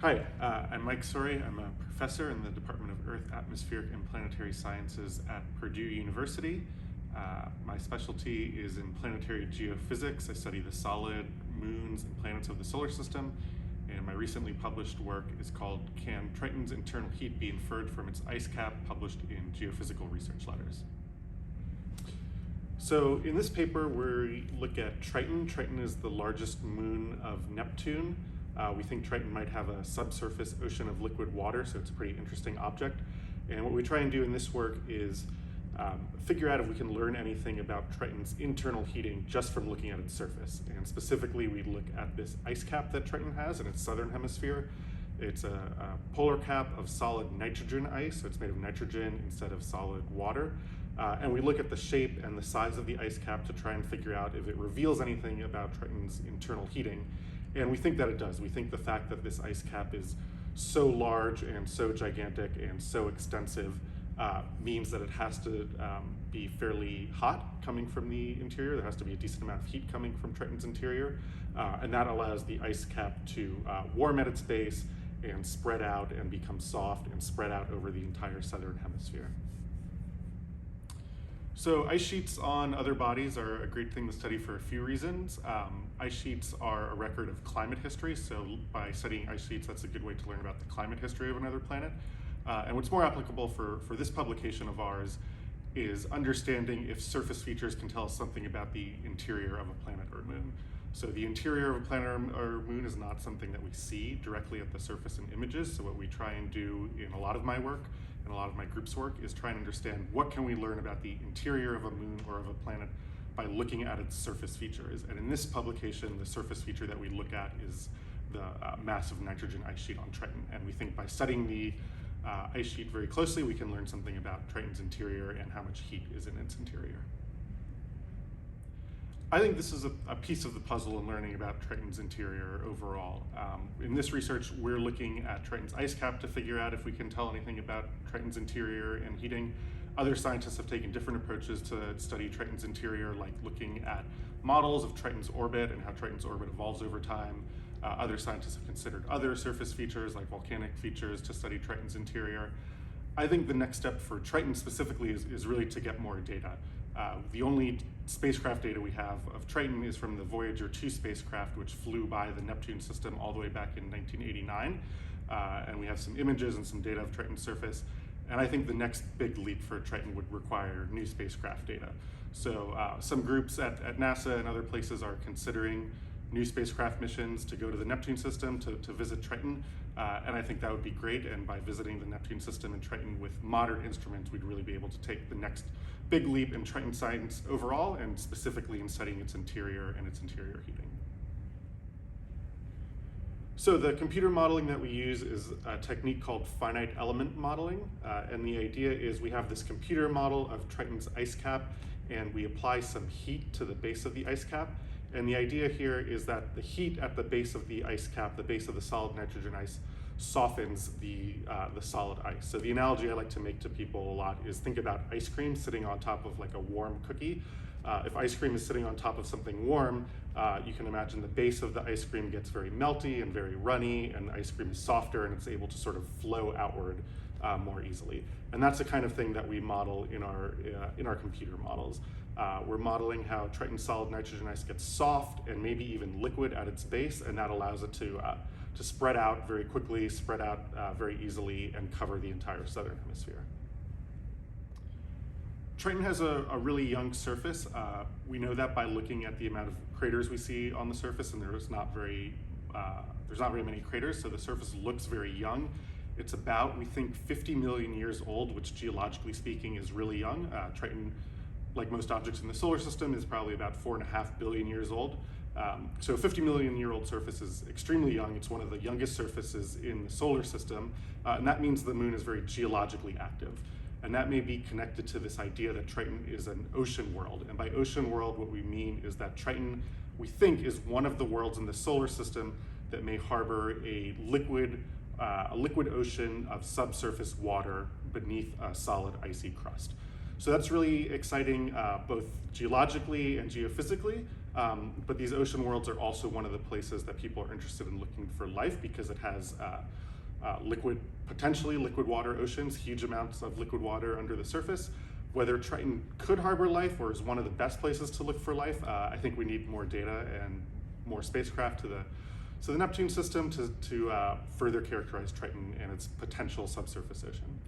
Hi, I'm Mike Sori. I'm a professor in the Department of Earth, Atmospheric, and Planetary Sciences at Purdue University. My specialty is in planetary geophysics. I study the solid moons and planets of the solar system, and my recently published work is called Can Triton's Internal Heat Be Inferred from Its Ice Cap?, published in Geophysical Research Letters. So in this paper, we look at Triton. Triton is the largest moon of Neptune. We think Triton might have a subsurface ocean of liquid water, so it's a pretty interesting object. And what we try and do in this work is figure out if we can learn anything about Triton's internal heating just from looking at its surface. And specifically, we look at this ice cap that Triton has in its southern hemisphere. It's a polar cap of solid nitrogen ice, so it's made of nitrogen instead of solid water. And we look at the shape and the size of the ice cap to try and figure out if it reveals anything about Triton's internal heating. And we think that it does. We think the fact that this ice cap is so large and so gigantic and so extensive means that it has to be fairly hot coming from the interior. There has to be a decent amount of heat coming from Triton's interior. And that allows the ice cap to warm at its base and spread out and become soft and spread out over the entire southern hemisphere. So ice sheets on other bodies are a great thing to study for a few reasons. Ice sheets are a record of climate history, so by studying ice sheets, that's a good way to learn about the climate history of another planet. And what's more applicable for this publication of ours is understanding if surface features can tell us something about the interior of a planet or moon. So the interior of a planet or moon is not something that we see directly at the surface in images, so what we try and do in a lot of my work and a lot of my group's work is try and understand what can we learn about the interior of a moon or of a planet by looking at its surface features. And in this publication, the surface feature that we look at is the massive nitrogen ice sheet on Triton. And we think by studying the ice sheet very closely, we can learn something about Triton's interior and how much heat is in its interior. I think this is a piece of the puzzle in learning about Triton's interior overall. In this research, we're looking at Triton's ice cap to figure out if we can tell anything about Triton's interior and heating. Other scientists have taken different approaches to study Triton's interior, like looking at models of Triton's orbit and how Triton's orbit evolves over time. Other scientists have considered other surface features, like volcanic features, to study Triton's interior. I think the next step for Triton specifically is really to get more data. The only spacecraft data we have of Triton is from the Voyager 2 spacecraft, which flew by the Neptune system all the way back in 1989. And we have some images and some data of Triton's surface. And I think the next big leap for Triton would require new spacecraft data. So some groups at NASA and other places are considering new spacecraft missions to go to the Neptune system to visit Triton. And I think that would be great. And by visiting the Neptune system and Triton with modern instruments, we'd really be able to take the next big leap in Triton science overall, and specifically in studying its interior and its interior heating. So the computer modeling that we use is a technique called finite element modeling. And the idea is we have this computer model of Triton's ice cap, and we apply some heat to the base of the ice cap. And the idea here is that the heat at the base of the ice cap, the base of the solid nitrogen ice, softens the solid ice. So the analogy I like to make to people a lot is think about ice cream sitting on top of like a warm cookie. If ice cream is sitting on top of something warm, you can imagine the base of the ice cream gets very melty and very runny, and the ice cream is softer and it's able to sort of flow outward more easily. And that's the kind of thing that we model in our computer models. We're modeling how Triton's solid nitrogen ice gets soft and maybe even liquid at its base, and that allows it to spread out very quickly, spread out very easily, and cover the entire southern hemisphere. Triton has a really young surface. We know that by looking at the amount of craters we see on the surface, and there's not very many craters, so the surface looks very young. It's about, we think, 50 million years old, which geologically speaking is really young. Triton, like most objects in the solar system, is probably about 4.5 billion years old. So a 50 million year old surface is extremely young. It's one of the youngest surfaces in the solar system, and that means the moon is very geologically active. And that may be connected to this idea that Triton is an ocean world. And by ocean world, what we mean is that Triton, we think, is one of the worlds in the solar system that may harbor a liquid ocean of subsurface water beneath a solid icy crust. So that's really exciting, both geologically and geophysically. But these ocean worlds are also one of the places that people are interested in looking for life, because it has potentially liquid water oceans, huge amounts of liquid water under the surface. Whether Triton could harbor life or is one of the best places to look for life, I think we need more data and more spacecraft to the Neptune system to further characterize Triton and its potential subsurface ocean.